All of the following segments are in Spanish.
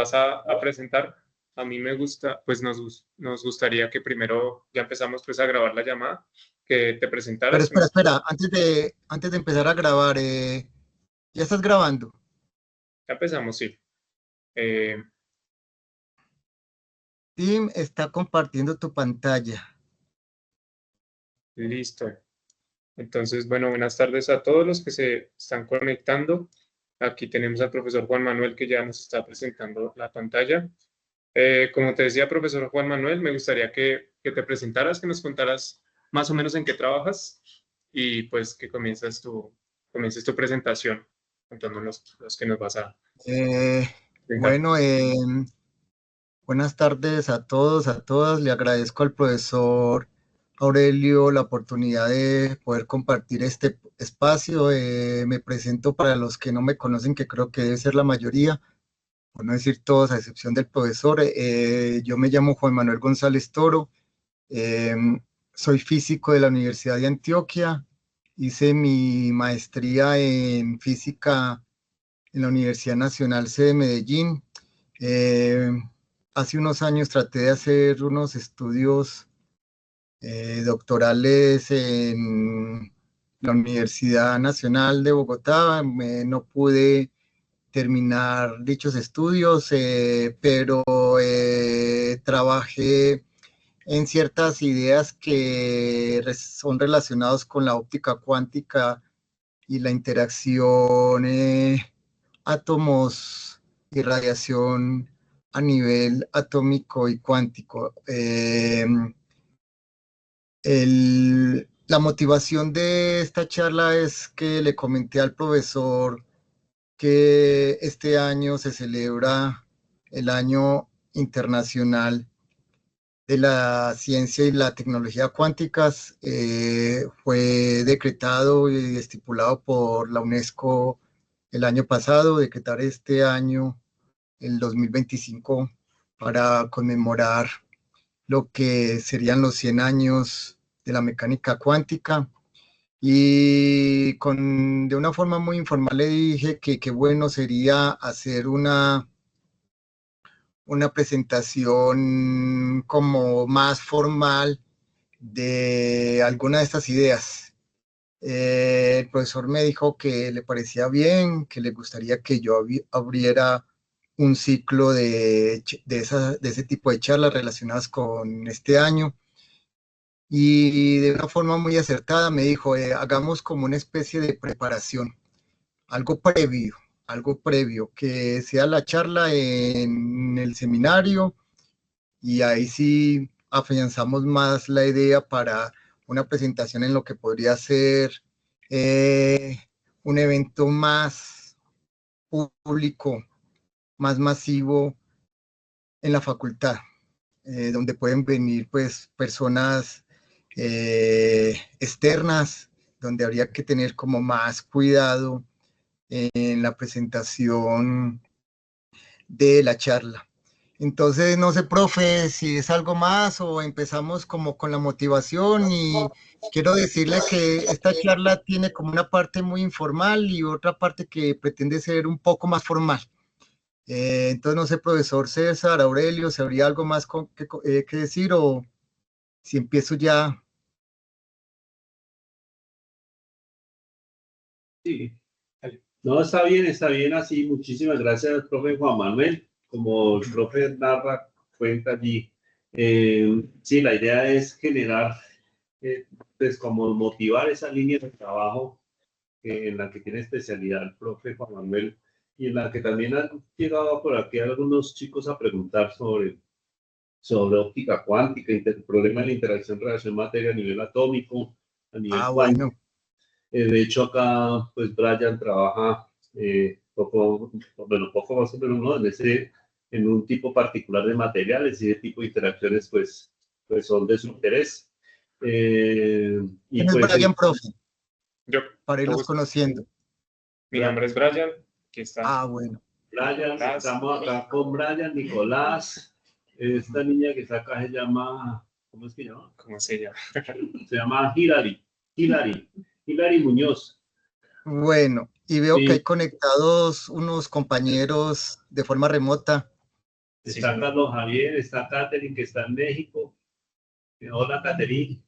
vas a presentar, a mí me gusta, pues nos gustaría que primero ya empezamos pues a grabar la llamada, que te Pero presentaras. espera, antes de empezar a grabar, ¿ya estás grabando? Ya empezamos, sí. Eh, Tim está compartiendo tu pantalla. Listo. Entonces, bueno, buenas tardes a todos los que se están conectando. Aquí tenemos al profesor Juan Manuel que ya nos está presentando la pantalla. Como te decía, profesor Juan Manuel, me gustaría que te presentaras, que nos contaras más o menos en qué trabajas y pues que comiences tu presentación contándonos los que nos vas a Eh, presentar. bueno, buenas tardes a todos, a todas. Le agradezco al profesor Aurelio la oportunidad de poder compartir este espacio. Me presento para los que no me conocen, que creo que debe ser la mayoría, por no decir todos, a excepción del profesor. Yo me llamo Juan Manuel González Toro. eh, Soy físico de la Universidad de Antioquia. Hice mi maestría en física en la Universidad Nacional C de Medellín. Eh, Hace unos años traté de hacer unos estudios doctorales en la Universidad Nacional de Bogotá. No pude terminar dichos estudios, pero trabajé en ciertas ideas que son relacionadas con la óptica cuántica y la interacción átomos y radiación a nivel atómico y cuántico. La motivación de esta charla es que le comenté al profesor que este año se celebra el Año Internacional de la Ciencia y la Tecnología Cuánticas. Fue decretado y estipulado por la UNESCO el año pasado, decretar este año, el 2025, para conmemorar lo que serían los 100 años de la mecánica cuántica. Y de una forma muy informal le dije que bueno sería hacer una presentación como más formal de alguna de estas ideas. El profesor me dijo que le parecía bien, que le gustaría que yo abriera un ciclo de ese tipo de charlas relacionadas con este año. Y de una forma muy acertada me dijo, hagamos como una especie de preparación, algo previo, algo previo, que sea la charla en el seminario y ahí sí afianzamos más la idea para una presentación en lo que podría ser eh, un evento más público, más masivo en la facultad, donde pueden venir pues personas externas, donde habría que tener como más cuidado en la presentación de la charla. Entonces, no sé, profe, si es algo más o empezamos como con la motivación, y quiero decirle que esta charla tiene como una parte muy informal y otra parte que pretende ser un poco más formal. Entonces, no sé, profesor César, Aurelio, si habría algo más que decir o si empiezo ya. Sí, no, está bien así. Muchísimas gracias, profe Juan Manuel. Como el profe narra, cuenta allí. Sí, la idea es generar, pues como motivar esa línea de trabajo en la que tiene especialidad el profe Juan Manuel y en la que también han llegado por aquí algunos chicos a preguntar sobre óptica cuántica, el problema de la interacción relación-materia a nivel atómico, a nivel cuántico. Bueno. De hecho, acá, pues, Brian trabaja poco más o menos, ¿no? En un tipo particular de materiales y ese tipo de interacciones, pues son de su interés. Y ¿Quién es pues, Brian, profe? Yo, Para mucho irlos gusto. conociendo. Mi nombre es Brian, aquí está Bueno. Brian, Nicolás. estamos acá con Brian, Nicolás, esta niña que está acá se llama, ¿cómo es que se llama? ¿Cómo se llama? Se llama Hilary Muñoz. Bueno, y veo que hay Sí, conectados unos compañeros de forma remota. Sí, Está señor. Carlos Javier, está Catherine, que está en México. Hola, Catherine.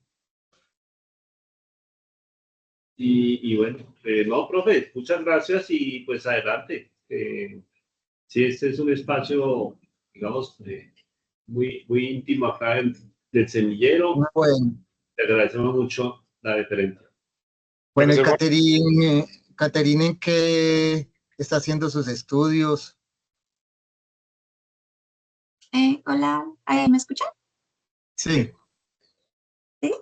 Y bueno, no, profe, muchas gracias y pues adelante. Sí, este es un espacio, digamos, muy íntimo acá del semillero. Bueno, Te agradecemos mucho la deferencia. bueno, y Profesor Juan, Caterine, ¿en qué está haciendo sus estudios? Hola, ¿me escuchan? Sí. Sí.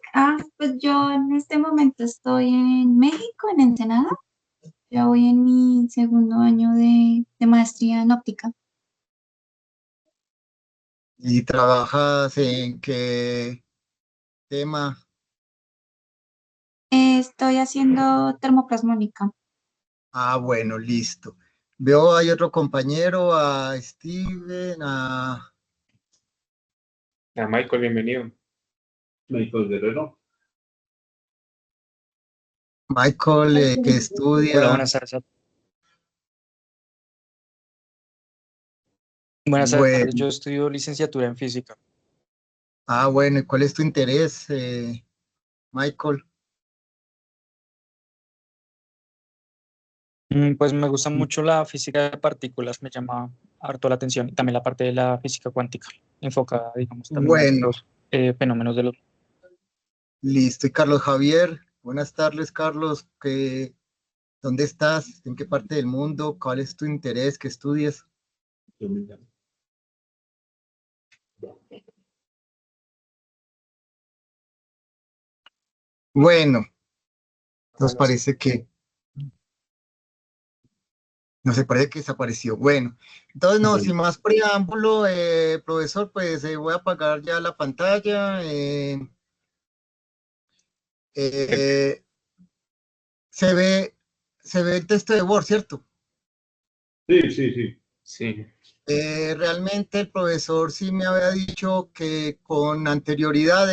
Pues yo en este momento estoy en México, en Ensenada. Ya voy en mi segundo año de maestría en óptica. ¿Y trabajas en qué tema? Estoy haciendo termoplasmónica. Ah, bueno, listo. Veo hay otro compañero, a Steven, a Michael, bienvenido. Michael Guerrero. Michael, que Hola, estudia. buenas tardes. Buenas tardes, Bueno, yo estudio licenciatura en física. bueno, ¿y cuál es tu interés, Michael? Pues me gusta mucho la física de partículas, me llama harto la atención, y también la parte de la física cuántica, enfocada, digamos, también a Bueno, los fenómenos de los... listo. Y Carlos Javier, buenas tardes, Carlos. ¿Dónde estás? ¿En qué parte del mundo? ¿Cuál es tu interés? ¿Qué estudias? Bueno, nos parece que, no se parece que desapareció. Bueno, entonces no, sin más preámbulo, profesor, pues voy a apagar ya la pantalla. Eh, se ve, se ve el texto de Word, ¿cierto? Sí, sí, sí. Sí, Realmente el profesor sí me había dicho que con anterioridad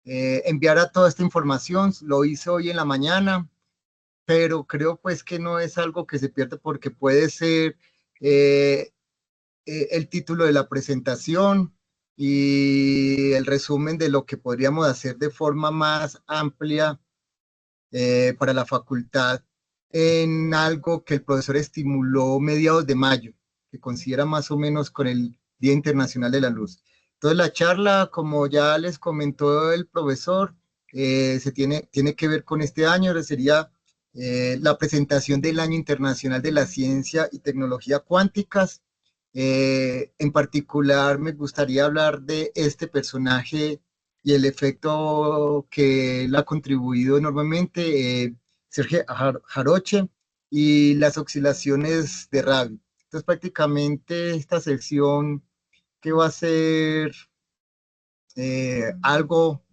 enviara toda esta información, lo hice hoy en la mañana, pero creo pues que no es algo que se pierda porque puede ser eh, el título de la presentación y el resumen de lo que podríamos hacer de forma más amplia para la facultad en algo que el profesor estimuló mediados de mayo, que considera más o menos con el Día Internacional de la Luz. Entonces la charla, como ya les comentó el profesor, tiene que ver con este año, sería la presentación del Año Internacional de la Ciencia y Tecnología Cuánticas. En particular, me gustaría hablar de este personaje y el efecto que él ha contribuido enormemente, Sergio Jaroche, y las oscilaciones de Rabi. Entonces, prácticamente esta sección que va a ser algo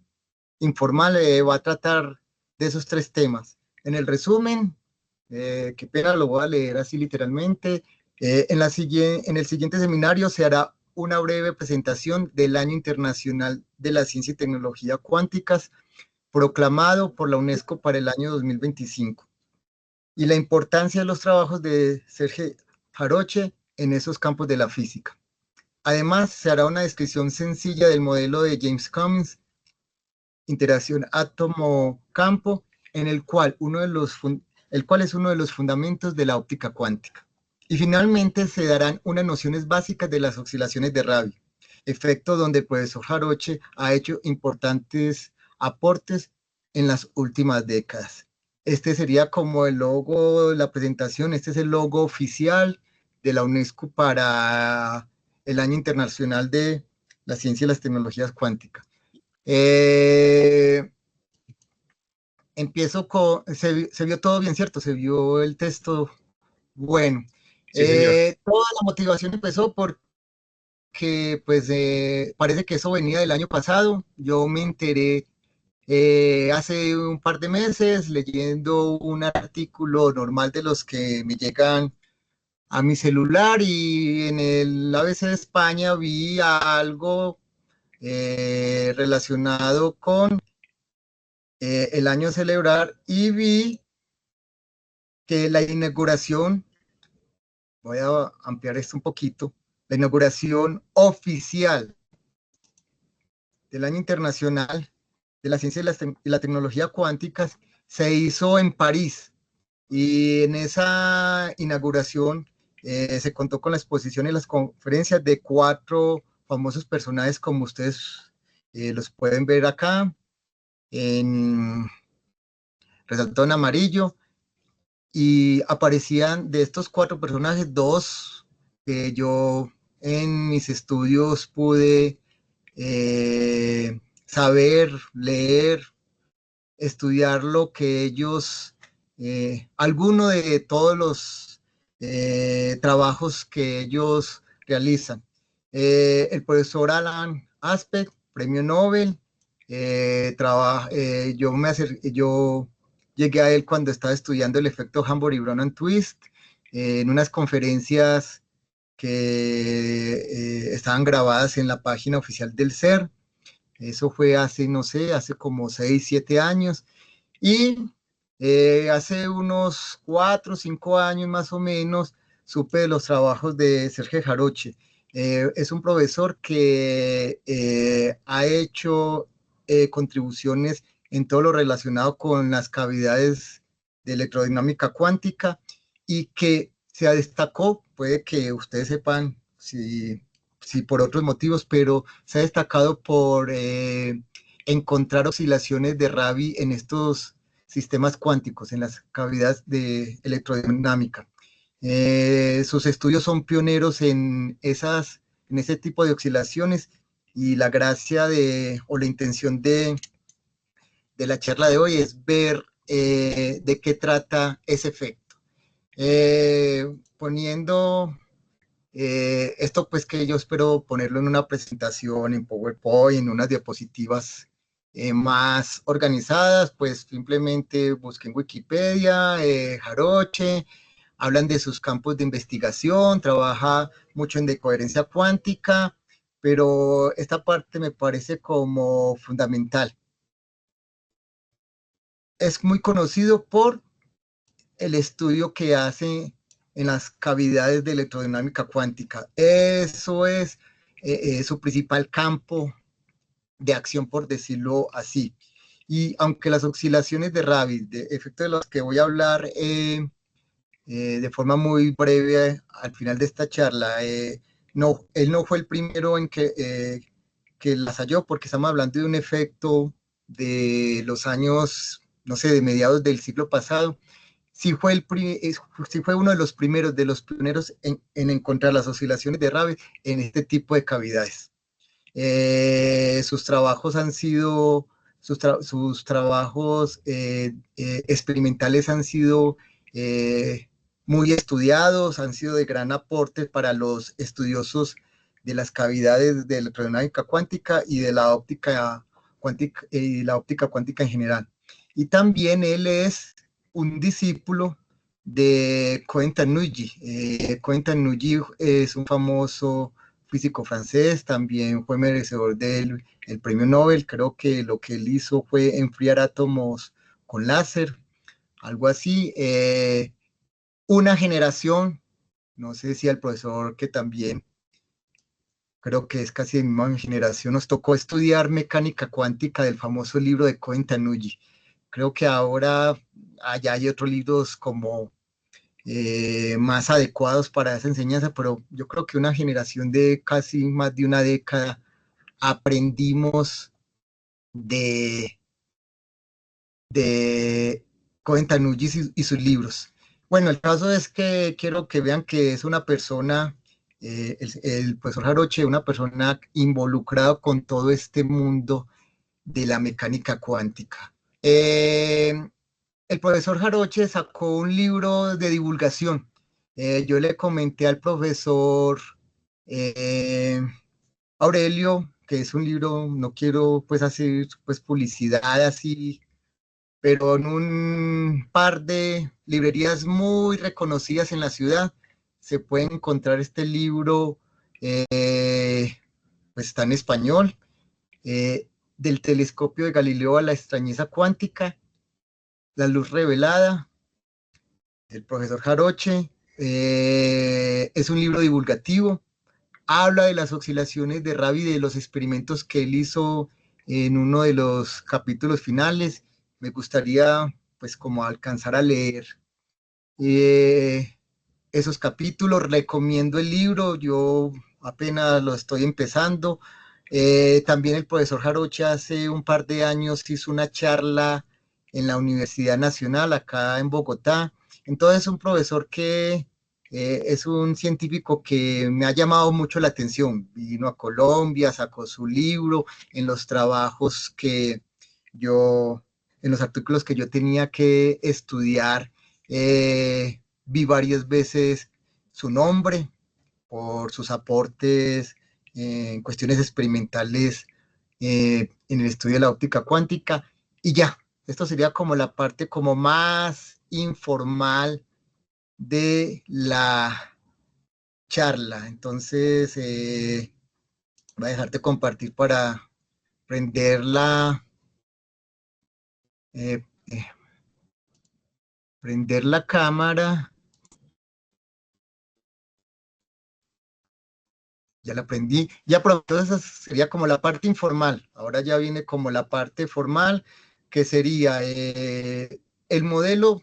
informal va a tratar de esos tres temas. En el resumen, qué pena, lo voy a leer así literalmente. En el siguiente seminario se hará una breve presentación del Año Internacional de la Ciencia y Tecnología Cuánticas, proclamado por la UNESCO para el año 2025, y la importancia de los trabajos de Sergei Jaroche en esos campos de la física. Además, se hará una descripción sencilla del modelo de James Cummings, interacción átomo-campo, en el cual es uno de los fundamentos de la óptica cuántica. Y finalmente se darán unas nociones básicas de las oscilaciones de Rabi, efecto donde el profesor Jaroche ha hecho importantes aportes en las últimas décadas. Este sería como el logo de la presentación, este es el logo oficial de la UNESCO para el Año Internacional de la Ciencia y las Tecnologías Cuánticas. Eh, Empiezo se vio todo bien, ¿cierto? Se vio el texto bueno. sí, señor. Toda la motivación empezó porque, pues, parece que eso venía del año pasado. Yo me enteré hace un par de meses leyendo un artículo normal de los que me llegan a mi celular y en el ABC de España vi algo relacionado con el año a celebrar y vi que la inauguración, voy a ampliar esto un poquito, la inauguración oficial del Año Internacional de la Ciencia y la Tecnología Cuánticas se hizo en París, y en esa inauguración se contó con la exposición y las conferencias de 4 famosos personajes, como ustedes los pueden ver acá, resaltado en amarillo, y aparecían de estos 4 personajes 2 que yo en mis estudios pude saber, leer, estudiar lo que ellos, alguno de todos los trabajos que ellos realizan. El profesor Alan Aspect, premio Nobel, yo llegué a él cuando estaba estudiando el efecto Hamburg-Brown and Twist, en unas conferencias que estaban grabadas en la página oficial del CERN. Eso fue hace, no sé, hace como 6, 7 años. Y hace unos 4 o 5 años más o menos supe de los trabajos de Serge Jaroche. Es un profesor que ha hecho contribuciones en todo lo relacionado con las cavidades de electrodinámica cuántica, y que se destacó, puede que ustedes sepan si por otros motivos, pero se ha destacado por encontrar oscilaciones de Rabi en estos sistemas cuánticos, en las cavidades de electrodinámica. Sus estudios son pioneros en ese tipo de oscilaciones, y la gracia o la intención de la charla de hoy es ver de qué trata ese efecto. Poniendo esto, pues, que yo espero ponerlo en una presentación en PowerPoint, en unas diapositivas más organizadas, pues simplemente busquen Wikipedia, Jaroche, hablan de sus campos de investigación, trabaja mucho en decoherencia cuántica, pero esta parte me parece como fundamental. Es muy conocido por el estudio que hace en las cavidades de electrodinámica cuántica. Eso es su principal campo de acción, por decirlo así. Y aunque las oscilaciones de Rabi, de efecto de los que voy a hablar de forma muy breve al final de esta charla, él no fue el primero en que las halló, porque estamos hablando de un efecto de los años, no sé, de mediados del siglo pasado. Sí fue uno de los pioneros en encontrar las oscilaciones de Rabi en este tipo de cavidades. Sus trabajos han sido, sus trabajos experimentales han sido muy estudiados, han sido de gran aporte para los estudiosos de las cavidades de electrodinámica cuántica y de la óptica cuántica en general. Y también él es un discípulo de Cohen Tanouye. Cohen Tanouye es un famoso físico francés, también fue merecedor del premio Nobel. Creo que lo que él hizo fue enfriar átomos con láser, algo así. Una generación, no sé si al profesor, que también creo que es casi de mi misma generación, nos tocó estudiar mecánica cuántica del famoso libro de Cohen Tanouye. Creo que ahora allá hay otros libros como más adecuados para esa enseñanza, pero yo creo que una generación de casi más de una década aprendimos de Cohen Tanouye y sus libros. Bueno, el caso es que quiero que vean que es una persona, el profesor Jaroche, una persona involucrada con todo este mundo de la mecánica cuántica. El profesor Jaroche sacó un libro de divulgación. Yo le comenté al profesor Aurelio que es un libro, no quiero pues hacer pues publicidad así, pero en un par de librerías muy reconocidas en la ciudad se puede encontrar este libro, pues está en español, del telescopio de Galileo a la extrañeza cuántica, la luz revelada, el profesor Jaroche. Es un libro divulgativo, habla de las oscilaciones de Rabi, de los experimentos que él hizo en uno de los capítulos finales. Me gustaría pues como alcanzar a leer esos capítulos. Recomiendo el libro, yo apenas lo estoy empezando. También el profesor Jarocha hace un par de años hizo una charla en la Universidad Nacional acá en Bogotá. Entonces, un profesor que es un científico que me ha llamado mucho la atención. Vino a Colombia, sacó su libro en los trabajos que yo, en los artículos que yo tenía que estudiar. Vi varias veces su nombre por sus aportes en cuestiones experimentales en el estudio de la óptica cuántica. Y ya, esto sería como la parte como más informal de la charla. Entonces, voy a dejarte compartir para eh, eh, prender la cámara. Ya la aprendí. Ya, pero entonces sería como la parte informal. Ahora ya viene como la parte formal, que sería el modelo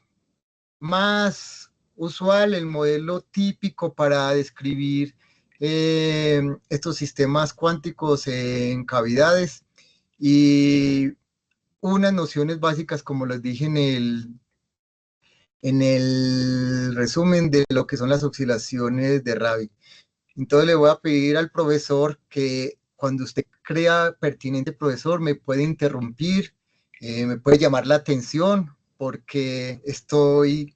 más usual, el modelo típico para describir estos sistemas cuánticos en cavidades y unas nociones básicas, como les dije en el resumen de lo que son las oscilaciones de Rabi. Entonces le voy a pedir al profesor que cuando usted crea pertinente, profesor, me puede interrumpir, me puede llamar la atención porque estoy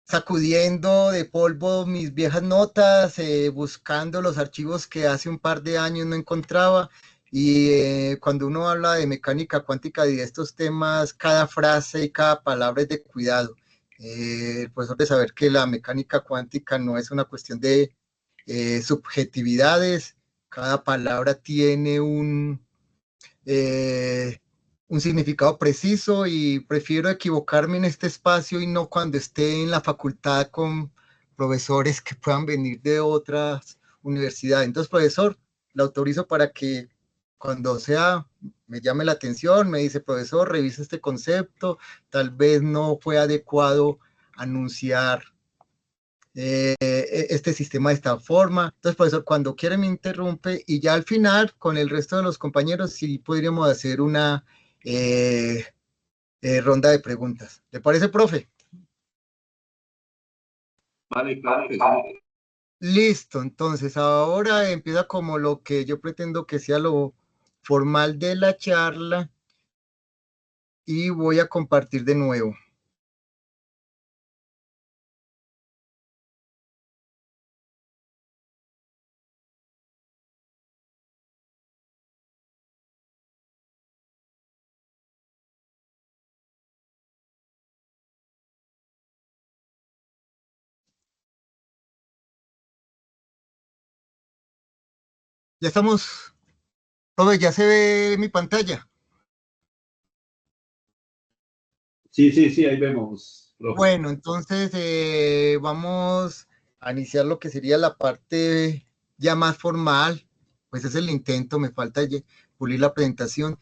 sacudiendo de polvo mis viejas notas, buscando los archivos que hace un par de años no encontraba. Y cuando uno habla de mecánica cuántica y de estos temas, cada frase y cada palabra es de cuidado. El profesor de saber que la mecánica cuántica no es una cuestión de subjetividades, cada palabra tiene un significado preciso y prefiero equivocarme en este espacio y no cuando esté en la facultad con profesores que puedan venir de otras universidades. Entonces, profesor, le autorizo para que cuando sea me llame la atención, me dice, profesor, revisa este concepto, tal vez no fue adecuado anunciar este sistema de esta forma. Entonces, profesor, cuando quiere me interrumpe y ya al final, con el resto de los compañeros, sí podríamos hacer una ronda de preguntas. ¿Le parece, profe? Vale, claro que sí. Listo, entonces ahora empieza como lo que yo pretendo que sea lo formal de la charla y voy a compartir de nuevo. Ya estamos, profe, ya se ve mi pantalla. Sí, sí, sí, ahí vemos, profe. Bueno, entonces vamos a iniciar lo que sería la parte ya más formal, pues es el intento, me falta pulir la presentación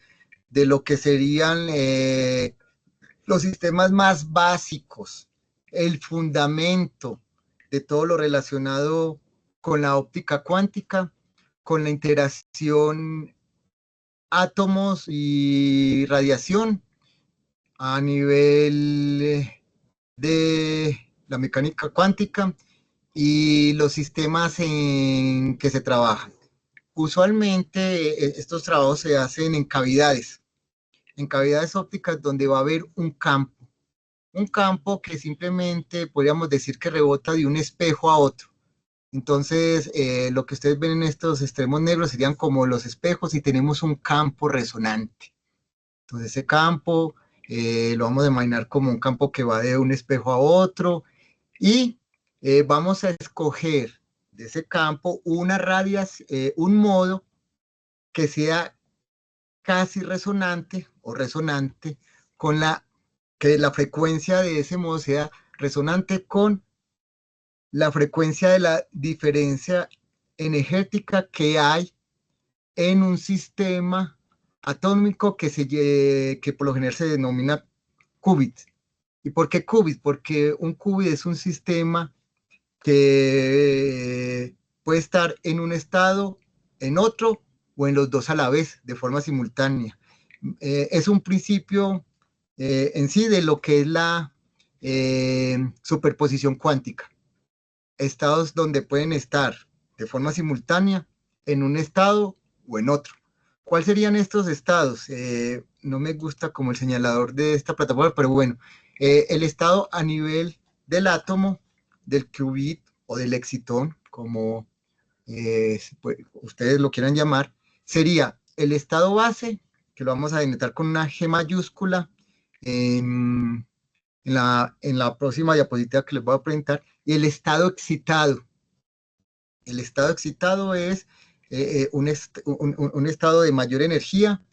de lo que serían los sistemas más básicos, el fundamento de todo lo relacionado con la óptica cuántica, con la interacción átomos y radiación a nivel de la mecánica cuántica y los sistemas en que se trabajan. Usualmente estos trabajos se hacen en cavidades ópticas donde va a haber un campo que simplemente podríamos decir que rebota de un espejo a otro. Entonces, lo que ustedes ven en estos extremos negros serían como los espejos y tenemos un campo resonante. Entonces, ese campo lo vamos a imaginar como un campo que va de un espejo a otro y vamos a escoger de ese campo una un modo que sea casi resonante o resonante con que la frecuencia de ese modo sea resonante con la frecuencia de la diferencia energética que hay en un sistema atómico que por lo general se denomina qubit. ¿Y por qué qubit? Porque un qubit es un sistema que puede estar en un estado, en otro o en los dos a la vez, de forma simultánea. Es un principio en sí de lo que es la superposición cuántica. Estados donde pueden estar de forma simultánea en un estado o en otro. ¿Cuáles serían estos estados? No me gusta como el señalador de esta plataforma, pero bueno, el estado a nivel del átomo, del qubit o del excitón, como ustedes lo quieran llamar, sería el estado base, que lo vamos a denotar con una G mayúscula en la próxima diapositiva que les voy a presentar, y el estado excitado. El estado excitado es un estado de mayor energía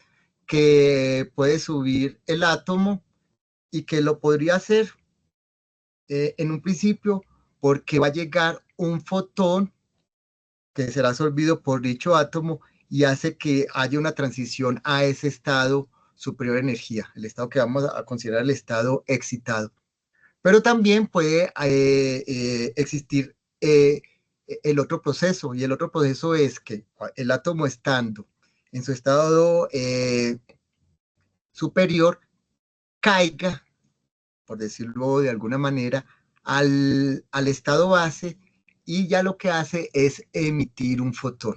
que puede subir el átomo y que lo podría hacer en un principio porque va a llegar un fotón que será absorbido por dicho átomo y hace que haya una transición a ese estado superior de energía, el estado que vamos a considerar el estado excitado. Pero también puede existir el otro proceso, y el otro proceso es que el átomo estando en su estado superior caiga, por decirlo de alguna manera, al estado base, y ya lo que hace es emitir un fotón.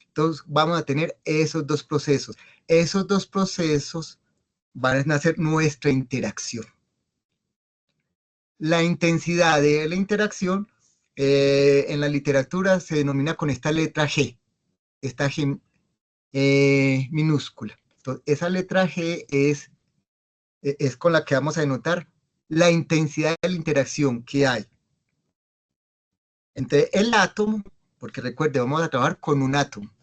Entonces vamos a tener esos dos procesos. Esos dos procesos van a hacer nuestra interacción. La intensidad de la interacción en la literatura se denomina con esta letra G, esta G minúscula. Entonces, esa letra G es con la que vamos a denotar la intensidad de la interacción que hay entre el átomo, porque recuerde, vamos a trabajar con un átomo.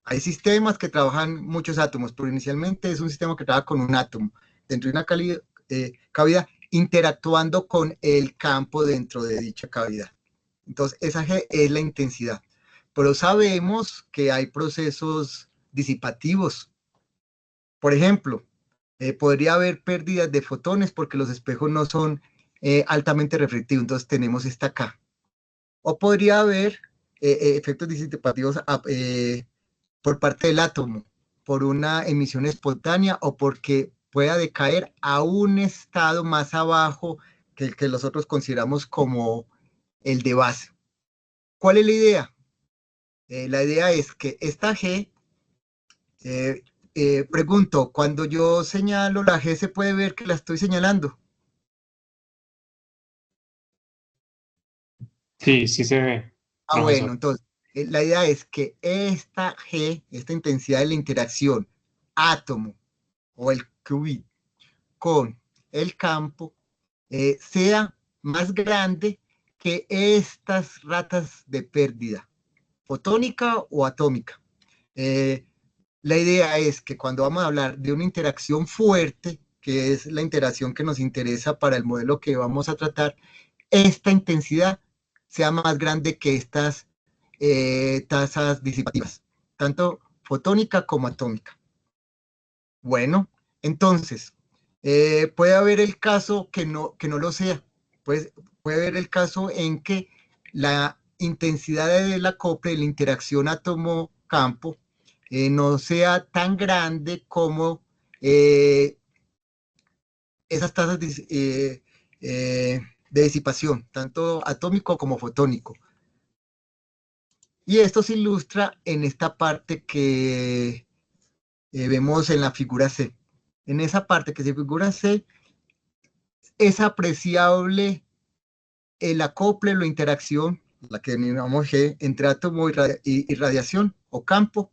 Hay sistemas que trabajan muchos átomos, pero inicialmente es un sistema que trabaja con un átomo dentro de una cavidad, interactuando con el campo dentro de dicha cavidad. Entonces, esa G es la intensidad. Pero sabemos que hay procesos disipativos. Por ejemplo, podría haber pérdidas de fotones porque los espejos no son altamente refractivos, entonces tenemos esta K. O podría haber efectos disipativos por parte del átomo, por una emisión espontánea o porque pueda decaer a un estado más abajo que el que nosotros consideramos como el de base. ¿Cuál es la idea? La idea es que esta G, pregunto, cuando yo señalo la G, ¿se puede ver que la estoy señalando? Sí, sí se ve, Ah, bueno, profesor. entonces, la idea es que esta G, esta intensidad de la interacción átomo o el qubit con el campo, sea más grande que estas ratas de pérdida, fotónica o atómica. La idea es que cuando vamos a hablar de una interacción fuerte, que es la interacción que nos interesa para el modelo que vamos a tratar, esta intensidad sea más grande que estas tasas disipativas, tanto fotónica como atómica. Bueno, entonces, puede haber el caso que no lo sea. Puede haber el caso en que la intensidad del acople, de la interacción átomo-campo, no sea tan grande como esas tasas de disipación, tanto atómico como fotónico. Y esto se ilustra en esta parte que vemos en la figura C. En esa parte que se figura C, es apreciable el acople, la interacción, la que denominamos G, entre átomo y radiación o campo,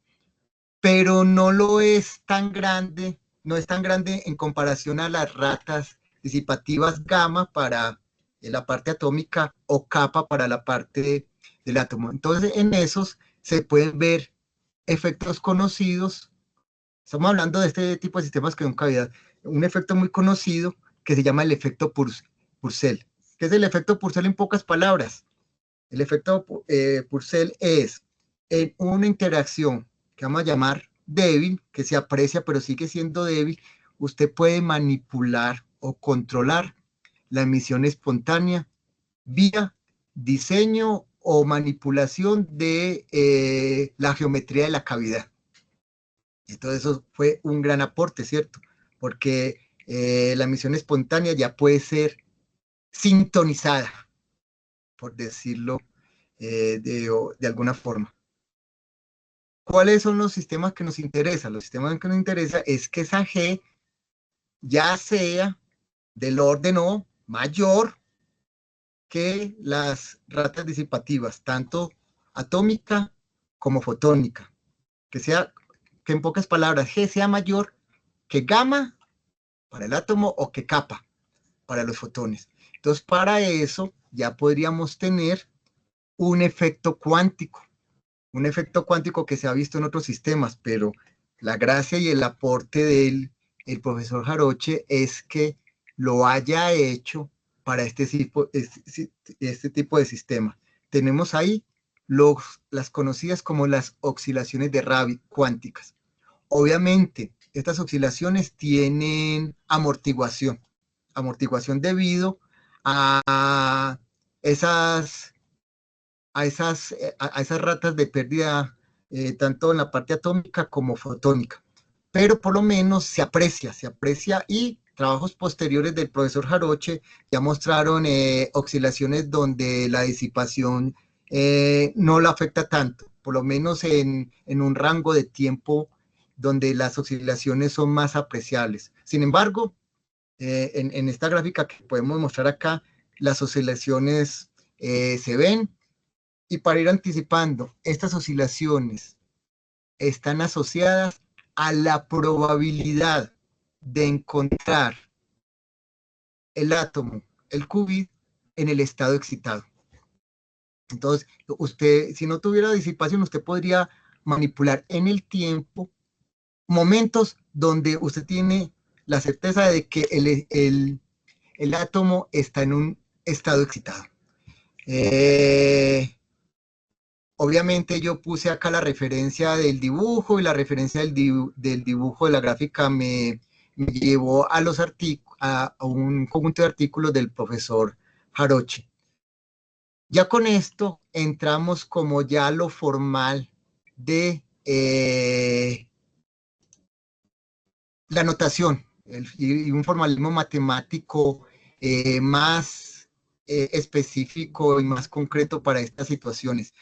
pero no lo es tan grande, no es tan grande en comparación a las ratas disipativas gamma para la parte atómica o kappa para la parte del átomo. Entonces, en esos se pueden ver efectos conocidos. Estamos hablando de este tipo de sistemas que son cavidad. Un efecto muy conocido que se llama el efecto Purcell. ¿Qué es el efecto Purcell en pocas palabras? El efecto Purcell es en una interacción que vamos a llamar débil, que se aprecia pero sigue siendo débil, usted puede manipular o controlar la emisión espontánea vía diseño o manipulación de la geometría de la cavidad. Entonces eso fue un gran aporte, ¿cierto? Porque la emisión espontánea ya puede ser sintonizada, por decirlo de alguna forma. ¿Cuáles son los sistemas que nos interesan? Los sistemas que nos interesan es que esa G ya sea del orden O mayor que las ratas disipativas, tanto atómica como fotónica. Que en pocas palabras G sea mayor que gamma para el átomo o que kappa para los fotones. Entonces, para eso ya podríamos tener un efecto cuántico que se ha visto en otros sistemas, pero la gracia y el aporte del profesor Jaroche es que lo haya hecho para este tipo de sistema. Tenemos ahí las conocidas como las oscilaciones de Rabi cuánticas. Obviamente, estas oscilaciones tienen amortiguación debido a esas ratas de pérdida, tanto en la parte atómica como fotónica. Pero por lo menos se aprecia y trabajos posteriores del profesor Jaroche ya mostraron oscilaciones donde la disipación no la afecta tanto, por lo menos en un rango de tiempo donde las oscilaciones son más apreciables. Sin embargo, en esta gráfica que podemos mostrar acá, las oscilaciones se ven. Y para ir anticipando, estas oscilaciones están asociadas a la probabilidad de encontrar el átomo, el qubit, en el estado excitado. Entonces, usted, si no tuviera disipación, usted podría manipular en el tiempo momentos donde usted tiene la certeza de que el átomo está en un estado excitado. Obviamente yo puse acá la referencia del dibujo y la referencia del dibujo de la gráfica me llevó a un conjunto de artículos del profesor Jaroche. Ya con esto entramos como ya a lo formal de la notación y un formalismo matemático más específico y más concreto para estas situaciones.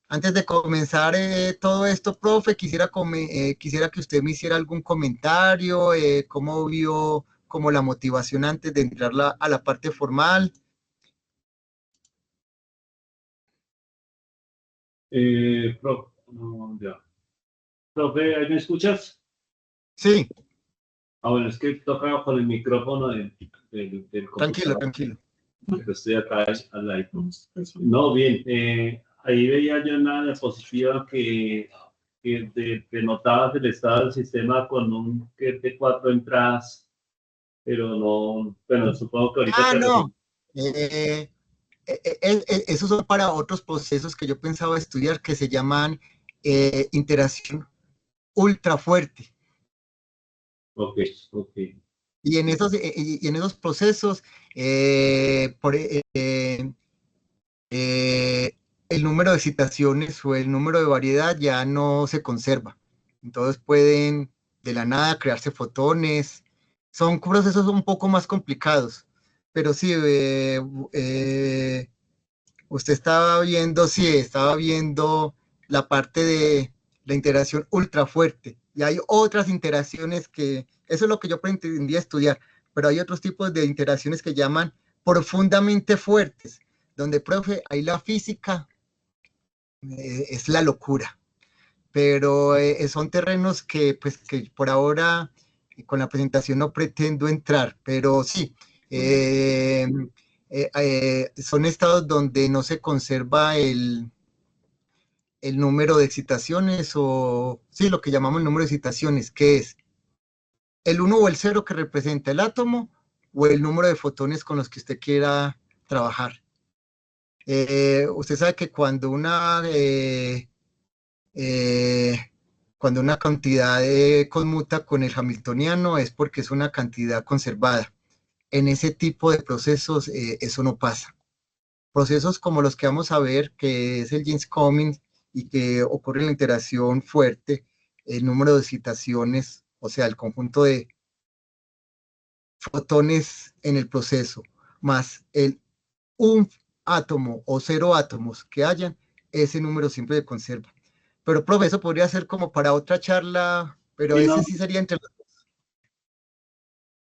Antes de comenzar todo esto, profe, quisiera que usted me hiciera algún comentario, cómo vio como la motivación antes de entrar a la parte formal. Profe, ¿ahí me escuchas? Sí. Bueno, es que toca con el micrófono del Tranquilo, computador. tranquilo. Estoy acá al lado. No, bien, ahí veía yo una diapositiva que denotaba el estado del sistema con un que de 4 entradas, pero no, bueno, supongo que ahorita no. Esos son para otros procesos que yo pensaba estudiar que se llaman interacción ultra fuerte. Ok. Y en esos procesos, el número de excitaciones o el número de variedad ya no se conserva. Entonces pueden de la nada crearse fotones. Son procesos un poco más complicados. Pero sí, usted estaba viendo la parte de la interacción ultra fuerte. Y hay otras interacciones eso es lo que yo pretendía estudiar, pero hay otros tipos de interacciones que llaman profundamente fuertes, donde, profe, ahí la física es la locura. Pero son terrenos que por ahora con la presentación no pretendo entrar, pero sí, son estados donde no se conserva el número de excitaciones o, sí, lo que llamamos el número de excitaciones, que es el 1 o el 0 que representa el átomo o el número de fotones con los que usted quiera trabajar. Usted sabe que cuando una cantidad conmuta con el hamiltoniano es porque es una cantidad conservada. En ese tipo de procesos eso no pasa. Procesos como los que vamos a ver, que es el James Cummings y que ocurre la interacción fuerte, el número de excitaciones, o sea, el conjunto de fotones en el proceso, más un átomo o 0 átomos que hayan, ese número siempre se conserva. Pero, profe, eso podría ser como para otra charla, pero Sí, ese no, sí sería entre los...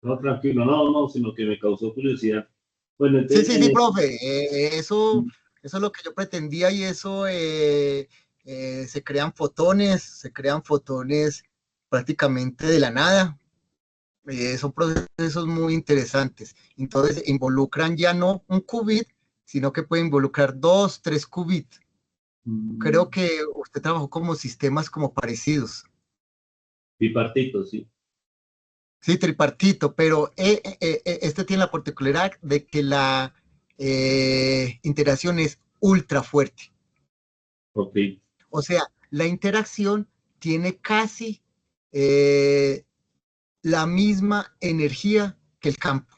no, tranquilo, no, sino que me causó curiosidad. Bueno, Sí, entonces, sí, sí, profe, eso es lo que yo pretendía y eso se crean fotones prácticamente de la nada. Son procesos muy interesantes. Entonces, involucran ya no un qubit, sino que puede involucrar 2, 3 qubits. Creo que usted trabajó como sistemas como parecidos. bipartito, sí. Sí, tripartito, pero este tiene la particularidad de que la interacción es ultra fuerte. Ok. O sea, la interacción tiene casi eh, la misma energía que el campo.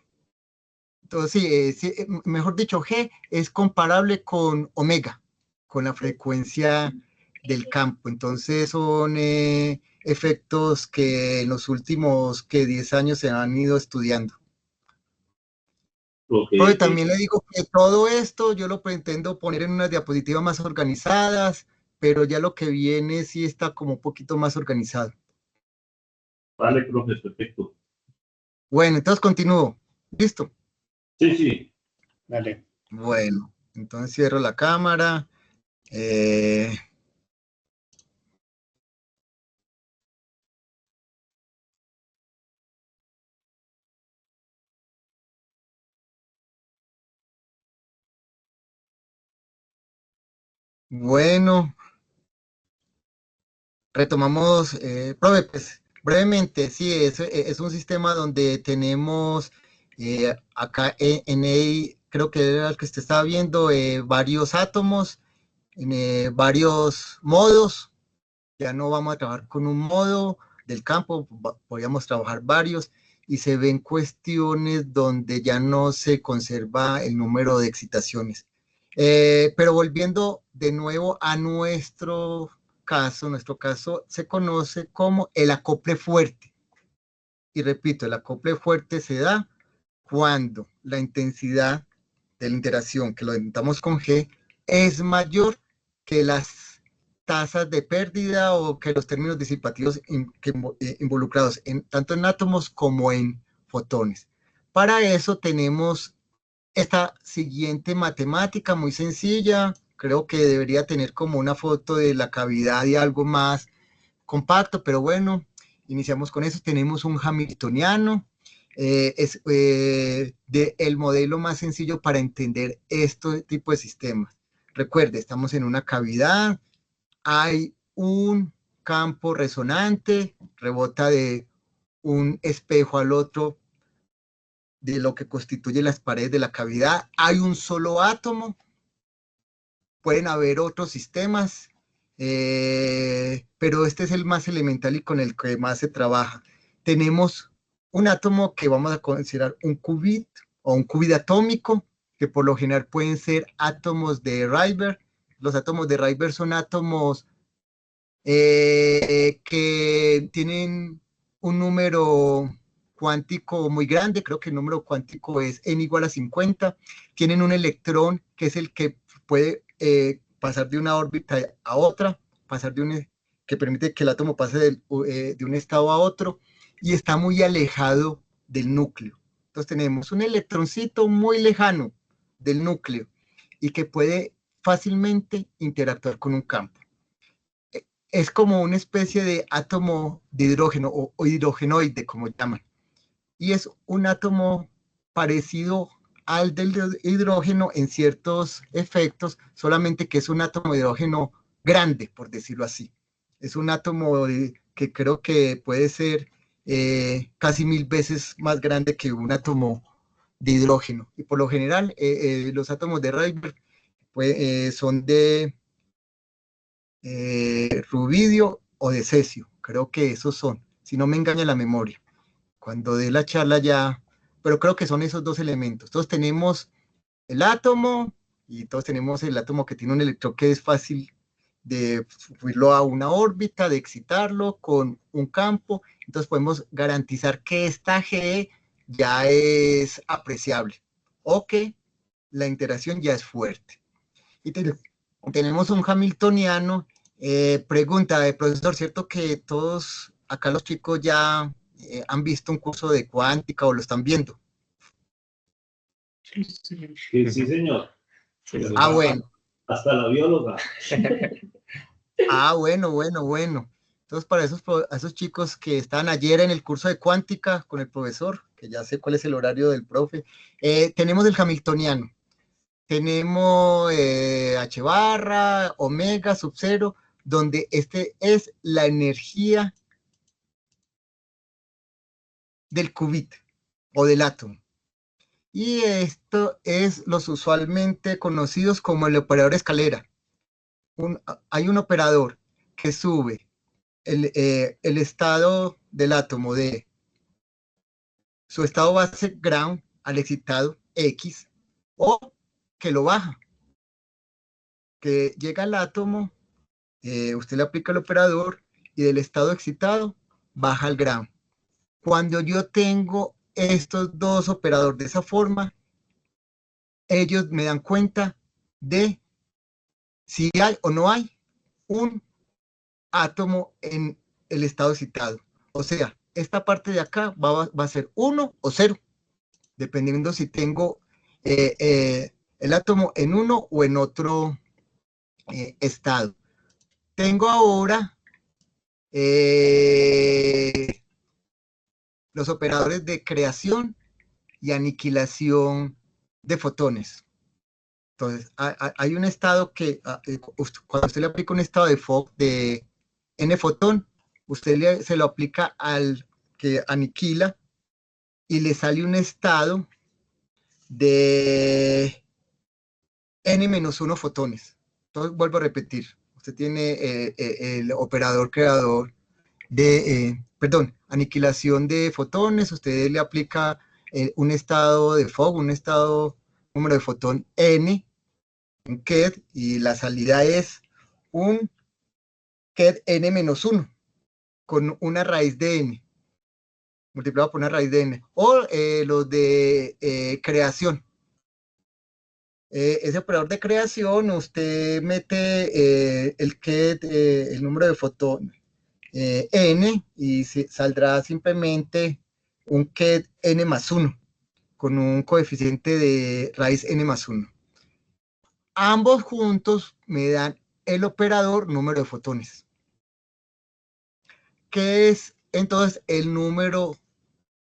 Entonces, mejor dicho, G es comparable con omega, con la frecuencia del campo. Entonces, son efectos que en los últimos 10 años se han ido estudiando. Ok, Pero ok. también le digo que todo esto yo lo pretendo poner en unas diapositivas más organizadas, pero ya lo que viene sí está como un poquito más organizado. Vale, profe, perfecto. Bueno, entonces continúo. ¿Listo? Sí, sí. Dale. Bueno, entonces cierro la cámara. Eh, bueno, retomamos, profe, pues brevemente, sí, es un sistema donde tenemos acá creo que era el que usted estaba viendo, varios átomos en varios modos. Ya no vamos a trabajar con un modo del campo, podríamos trabajar varios y se ven cuestiones donde ya no se conserva el número de excitaciones. Pero volviendo de nuevo a nuestro caso se conoce como el acople fuerte. Y repito, el acople fuerte se da cuando la intensidad de la interacción que lo denominamos con G es mayor que las tasas de pérdida o que los términos disipativos involucrados tanto en átomos como en fotones. Para eso tenemos esta siguiente matemática muy sencilla, creo que debería tener como una foto de la cavidad y algo más compacto, pero bueno, iniciamos con eso. Tenemos un hamiltoniano, es el modelo más sencillo para entender este tipo de sistemas. Recuerde, estamos en una cavidad, hay un campo resonante, rebota de un espejo al otro de lo que constituye las paredes de la cavidad, hay un solo átomo, pueden haber otros sistemas, pero este es el más elemental y con el que más se trabaja. Tenemos un átomo que vamos a considerar un qubit o un qubit atómico, que por lo general pueden ser átomos de Rydberg. Los átomos de Rydberg son átomos que tienen un número cuántico muy grande, creo que el número cuántico es n igual a 50, tienen un electrón que es el que puede pasar de una órbita a otra, que permite que el átomo pase de un estado a otro, y está muy alejado del núcleo. Entonces tenemos un electroncito muy lejano del núcleo y que puede fácilmente interactuar con un campo. Es como una especie de átomo de hidrógeno o hidrogenoide, como llaman. Y es un átomo parecido al del hidrógeno en ciertos efectos, solamente que es un átomo de hidrógeno grande, por decirlo así. Es un átomo que creo que puede ser casi 1000 veces más grande que un átomo de hidrógeno. Y por lo general, los átomos de Rydberg son de rubidio o de cesio, creo que esos son, si no me engaña la memoria. Cuando dé la charla ya, pero creo que son esos dos elementos. Todos tenemos el átomo y todos tenemos el átomo que tiene un electrón que es fácil de subirlo a una órbita, de excitarlo con un campo. Entonces podemos garantizar que esta G ya es apreciable o que la interacción ya es fuerte. Y tenemos un hamiltoniano. Pregunta, profesor, ¿cierto que todos acá los chicos ya han visto un curso de cuántica o lo están viendo? Sí, sí, señor. Ah, bueno. Hasta la bióloga. Ah, bueno. Entonces, para esos chicos que estaban ayer en el curso de cuántica con el profesor, que ya sé cuál es el horario del profe, tenemos el hamiltoniano. Tenemos H barra, omega, sub cero, donde este es la energía del qubit o del átomo. Y esto es los usualmente conocidos como el operador escalera. Hay un operador que sube el estado del átomo de su estado base ground al excitado X, o que lo baja, que llega al átomo, usted le aplica el operador y del estado excitado baja al ground. Cuando yo tengo estos dos operadores de esa forma, ellos me dan cuenta de si hay o no hay un átomo en el estado excitado. O sea, esta parte de acá va a ser 1 o 0, dependiendo si tengo el átomo en uno o en otro estado. Tengo ahora los operadores de creación y aniquilación de fotones. Entonces, hay un estado que, cuando usted le aplica un estado de Fock de n fotón, usted se lo aplica al que aniquila y le sale un estado de n-1 fotones. Entonces, vuelvo a repetir, usted tiene el operador creador de, aniquilación de fotones, usted le aplica un estado de Fock, un estado número de fotón n, un KED, y la salida es un KED n-1 con una raíz de n multiplicado por una raíz de n, o los de creación. Ese operador de creación, usted mete el KED, el número de fotón n, y saldrá simplemente un KED n+1 con un coeficiente de raíz n+1. Ambos juntos me dan el operador número de fotones, que es entonces el número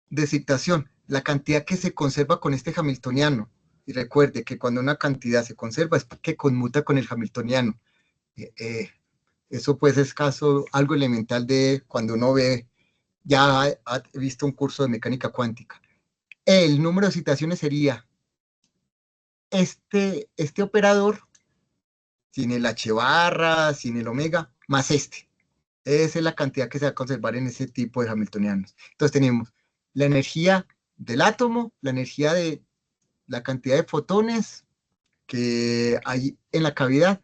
de excitación, la cantidad que se conserva con este hamiltoniano. Y recuerde que cuando una cantidad se conserva es porque conmuta con el hamiltoniano. Eso pues es algo elemental de cuando uno ve, ya ha visto un curso de mecánica cuántica. El número de excitaciones sería este operador, sin el h barra, sin el omega, más este. Esa es la cantidad que se va a conservar en ese tipo de hamiltonianos. Entonces tenemos la energía del átomo, la energía de la cantidad de fotones que hay en la cavidad,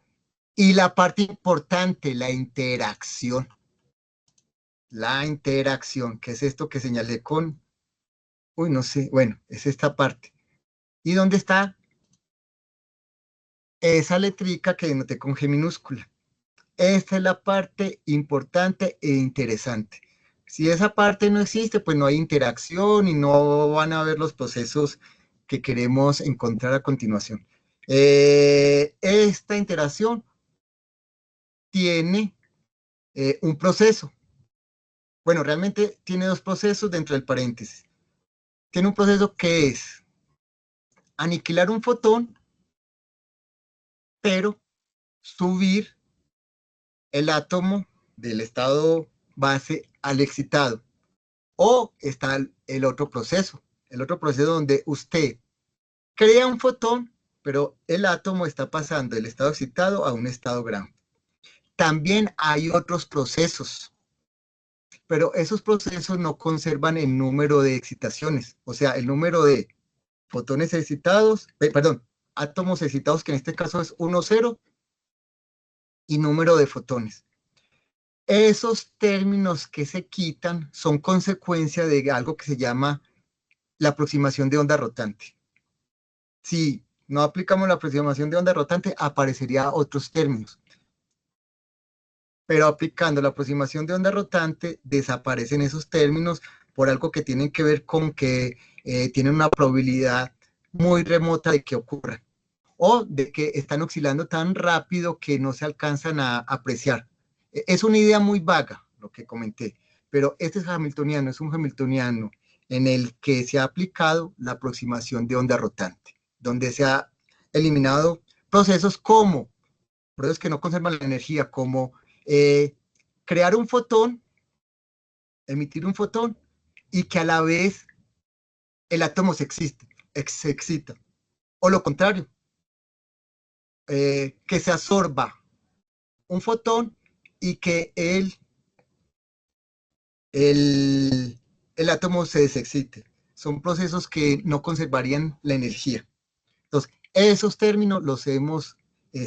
y la parte importante, la interacción. La interacción, que es esto que señalé con, no sé, bueno, es esta parte. ¿Y dónde está esa letrica que denoté con G minúscula? Esta es la parte importante e interesante. Si esa parte no existe, pues no hay interacción y no van a haber los procesos que queremos encontrar a continuación. Esta interacción tiene un proceso. Bueno, realmente tiene dos procesos dentro del paréntesis. Tiene un proceso que es aniquilar un fotón, pero subir el átomo del estado base al excitado. O está el otro proceso donde usted crea un fotón, pero el átomo está pasando del estado excitado a un estado ground. También hay otros procesos, pero esos procesos no conservan el número de excitaciones, o sea, el número de fotones excitados, átomos excitados, que en este caso es 1, 0, y número de fotones. Esos términos que se quitan son consecuencia de algo que se llama la aproximación de onda rotante. Si no aplicamos la aproximación de onda rotante, aparecería otros términos. Pero aplicando la aproximación de onda rotante, desaparecen esos términos por algo que tienen que ver con que tienen una probabilidad muy remota de que ocurra, o de que están oscilando tan rápido que no se alcanzan a apreciar. Es una idea muy vaga, lo que comenté, pero este es hamiltoniano, es un hamiltoniano en el que se ha aplicado la aproximación de onda rotante, donde se ha eliminado procesos que no conservan la energía, como crear un fotón, emitir un fotón, y que a la vez el átomo se excita. O lo contrario, que se absorba un fotón y que el átomo se desexcite. Son procesos que no conservarían la energía. Entonces, esos términos los hemos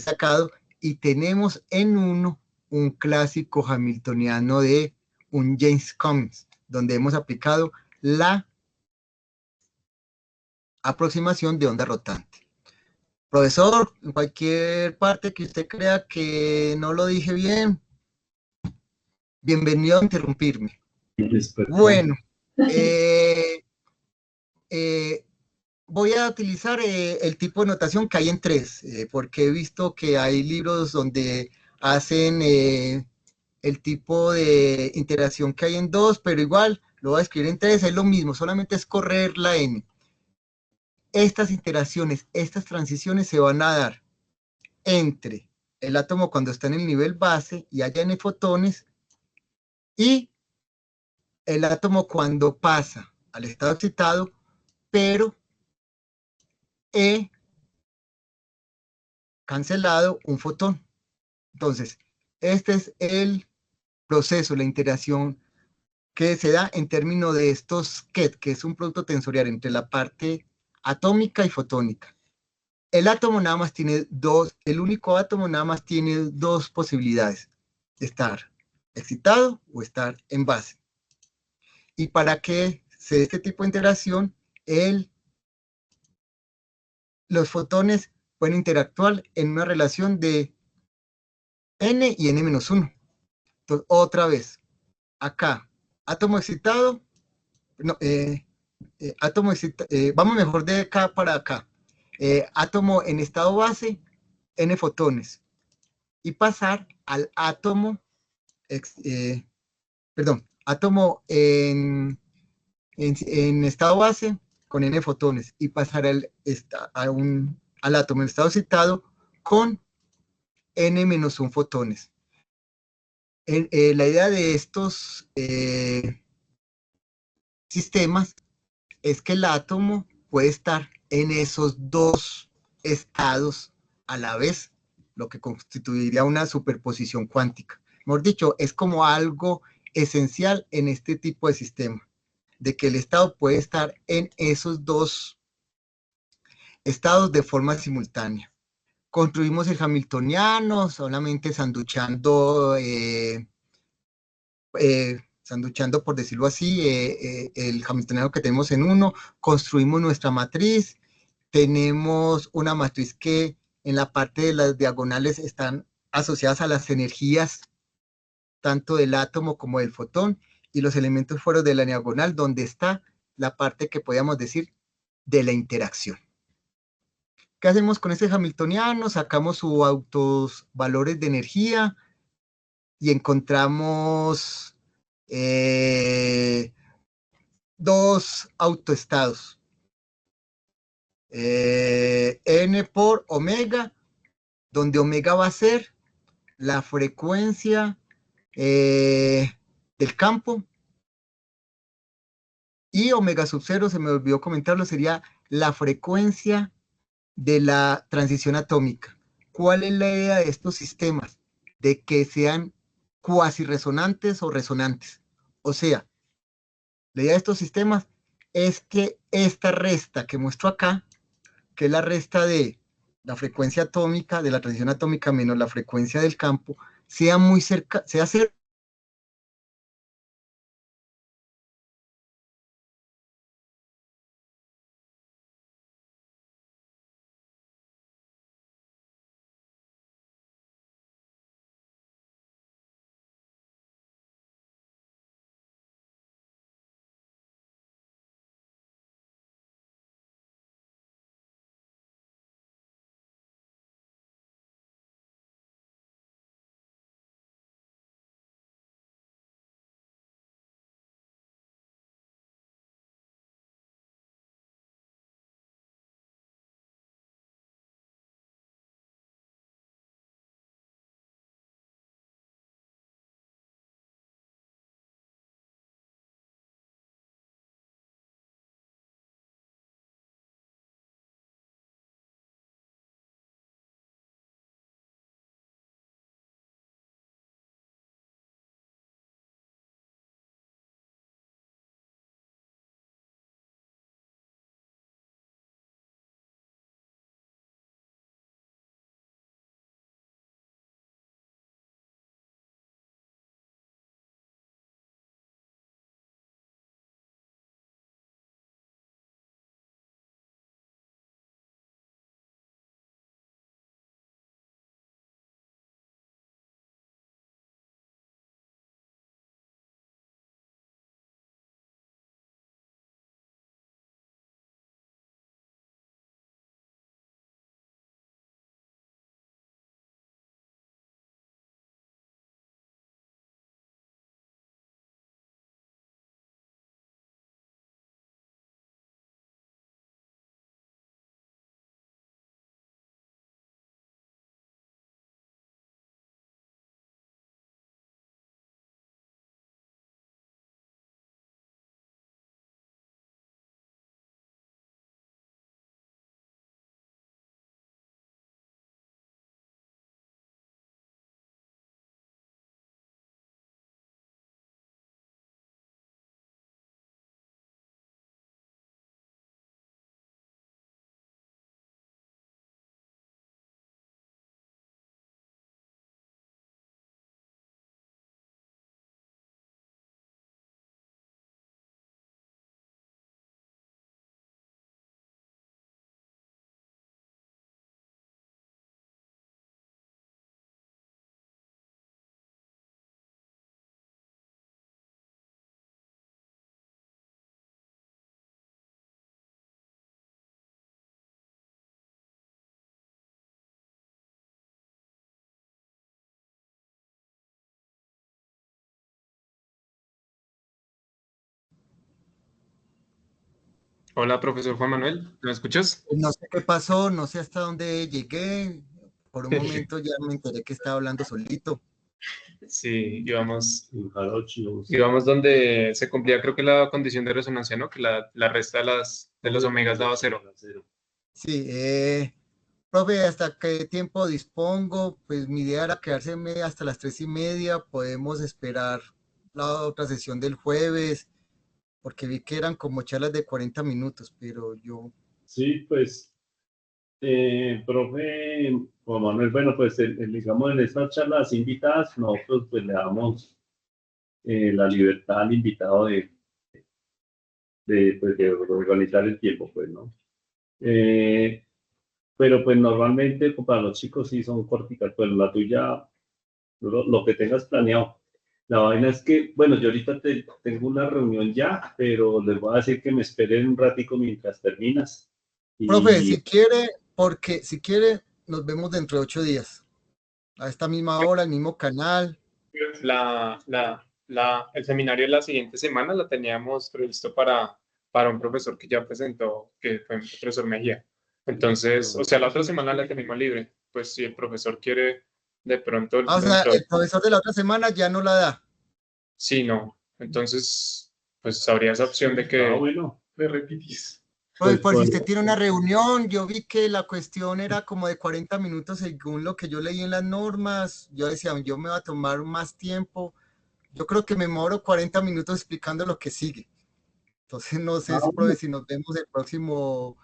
sacado y tenemos en uno un clásico hamiltoniano de un James Cummings, donde hemos aplicado la aproximación de onda rotante. Profesor, en cualquier parte que usted crea que no lo dije bien, bienvenido a interrumpirme. Bueno, voy a utilizar el tipo de notación que hay en 3, porque he visto que hay libros donde hacen el tipo de interacción que hay en 2, pero igual lo voy a escribir en 3, es lo mismo, solamente es correr la n. Estas interacciones, estas transiciones se van a dar entre el átomo cuando está en el nivel base y haya n fotones, y el átomo cuando pasa al estado excitado, pero he cancelado un fotón. Entonces, este es el proceso, la interacción que se da en términos de estos KET, que es un producto tensorial entre la parte atómica y fotónica. El átomo nada más tiene el único átomo nada más tiene dos posibilidades: estar excitado o estar en base. Y para que se dé este tipo de interacción, los fotones pueden interactuar en una relación de n y n-1. Entonces, otra vez, acá, átomo excitado, no, vamos mejor de acá para acá. Átomo en estado base, n fotones. Y pasar al átomo, átomo en estado base con n fotones, y pasar al átomo en estado excitado con n-1 fotones. La idea de estos sistemas es que el átomo puede estar en esos dos estados a la vez, lo que constituiría una superposición cuántica. Mejor dicho, es como algo esencial en este tipo de sistema, de que el estado puede estar en esos dos estados de forma simultánea. Construimos el hamiltoniano solamente sanduchando, por decirlo así, el hamiltoniano que tenemos en 1, construimos nuestra matriz, tenemos una matriz que en la parte de las diagonales están asociadas a las energías tanto del átomo como del fotón, y los elementos fuera de la diagonal donde está la parte que podríamos decir de la interacción. ¿Qué hacemos con este hamiltoniano? Sacamos sus valores de energía y encontramos dos autoestados. N por omega, donde omega va a ser la frecuencia del campo, y omega sub 0, se me olvidó comentarlo, sería la frecuencia de la transición atómica. ¿Cuál es la idea de estos sistemas? De que sean cuasi resonantes o resonantes. O sea, la idea de estos sistemas es que esta resta que muestro acá, que es la resta de la frecuencia atómica, de la transición atómica menos la frecuencia del campo, sea muy cerca, sea cerca. Hola, profesor Juan Manuel, ¿me escuchas? No sé qué pasó, no sé hasta dónde llegué. Por un momento ya me enteré que estaba hablando solito. Sí, En Jarocho. íbamos donde se cumplía creo que la condición de resonancia, ¿no? Que la resta de los omegas daba cero. Sí, profe, ¿hasta qué tiempo dispongo? Pues mi idea era quedarse hasta las 3:30. Podemos esperar la otra sesión del jueves, porque vi que eran como charlas de 40 minutos, pero yo... Sí, pues, profe Juan Manuel, bueno, pues digamos en estas charlas invitadas, nosotros pues le damos la libertad al invitado pues, de organizar el tiempo, pues, ¿no? Pero pues normalmente para los chicos sí son corticas, pues la tuya, lo que tengas planeado. La vaina es que, bueno, yo ahorita tengo una reunión ya, pero les voy a decir que me esperen un ratico mientras terminas. Profe, Y si quiere, porque si quiere, nos vemos dentro de 8 días, a esta misma hora, el mismo canal. El seminario de la siguiente semana la teníamos previsto para un profesor que ya presentó, que fue el profesor Mejía. Entonces, o sea, la otra semana la tenemos libre. Pues si el profesor quiere, de pronto O sea, dentro el profesor de la otra semana ya no la da. sí, no. Entonces, pues habría esa opción de que bueno, me repitís. Pues por si usted tiene una reunión, yo vi que la cuestión era como de 40 minutos según lo que yo leí en las normas. Yo decía, yo me voy a tomar más tiempo. Yo creo que me demoro 40 minutos explicando lo que sigue. Entonces no sé, profe, si nos vemos el próximo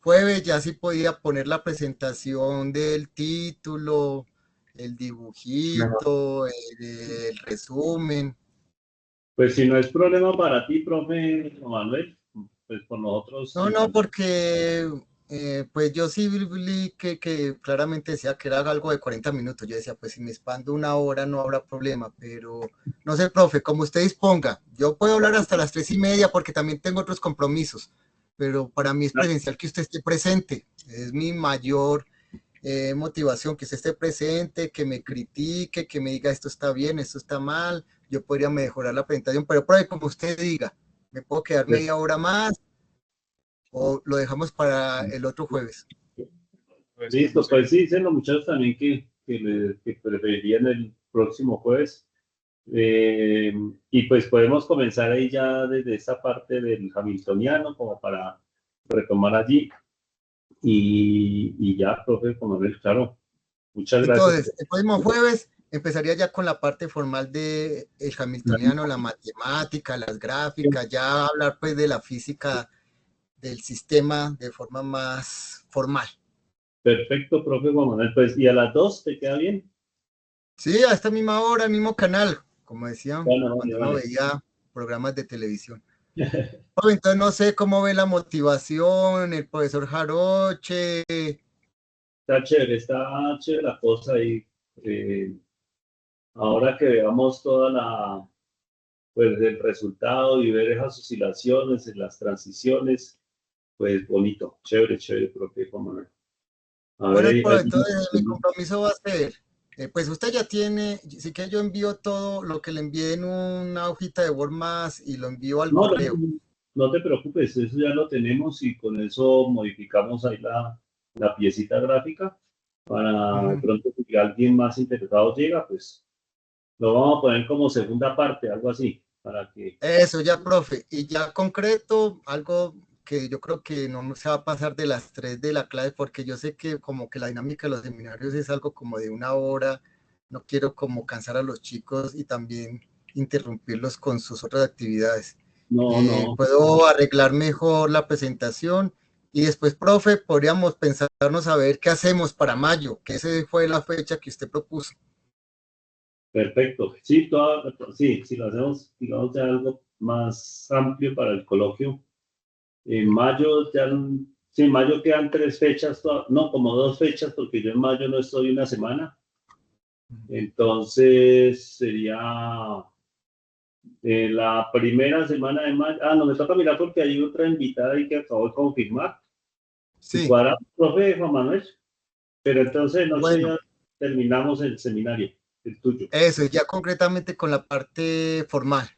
jueves, ya sí podía poner la presentación del título, el dibujito, el resumen. Pues si no es problema para ti, profe Manuel, pues por nosotros. No, porque pues yo sí vi que claramente decía que era algo de 40 minutos. Yo decía, pues si me expando una hora no habrá problema, pero no sé, profe, como usted disponga. Yo puedo hablar hasta las 3:30 porque también tengo otros compromisos, pero para mí es presencial que usted esté presente. Es mi mayor motivación, que usted esté presente, que me critique, que me diga esto está bien, esto está mal. Yo podría mejorar la presentación, pero profe, como usted diga, me puedo quedar media hora más o lo dejamos para el otro jueves. Pues, Listo, pues sí, dicen los muchachos también que preferirían el próximo jueves. Y pues podemos comenzar ahí ya desde esa parte del hamiltoniano como para retomar allí. Y ya, profe, como ves, claro, muchas gracias. Entonces, el próximo jueves empezaría ya con la parte formal de el hamiltoniano, la matemática, las gráficas, ya hablar pues de la física del sistema de forma más formal. Perfecto, profe Juan Manuel. Pues, ¿y a las 2 te queda bien? Sí, a esta misma hora, el mismo canal, como decían Bueno, cuando vale. uno veía programas de televisión. Entonces no sé cómo ve la motivación, el profesor Jaroche. Está chévere la cosa y ahora que veamos pues el resultado y ver esas oscilaciones, las transiciones, pues bonito, chévere, profe Juan Manuel. A Bueno, ver, entonces mi compromiso va a ser, pues usted ya tiene, sí que yo envío todo lo que le envié en una hojita de Word más y lo envío al correo. No te preocupes, eso ya lo tenemos y con eso modificamos ahí la piecita gráfica para de pronto si alguien más interesado llega, pues lo vamos a poner como segunda parte, algo así, para que... Eso ya, profe, y ya concreto, algo que yo creo que no se va a pasar de las 3 de la clase, porque yo sé que como que la dinámica de los seminarios es algo como de una hora, no quiero como cansar a los chicos y también interrumpirlos con sus otras actividades. No. Puedo arreglar mejor la presentación y después, profe, podríamos pensarnos a ver qué hacemos para mayo, que esa fue la fecha que usted propuso. Perfecto. Sí, si lo hacemos, digamos, ya algo más amplio para el coloquio. En mayo sí, en mayo quedan 3 fechas, no, como 2 fechas, porque yo en mayo no estoy una semana. Entonces sería la primera semana de mayo. No, me toca mirar porque hay otra invitada ahí que acabo de confirmar. Sí. Y cuadra, profe Juan Manuel. Pero entonces, no sé, ya terminamos el seminario, el tuyo. Eso, ya concretamente con la parte formal.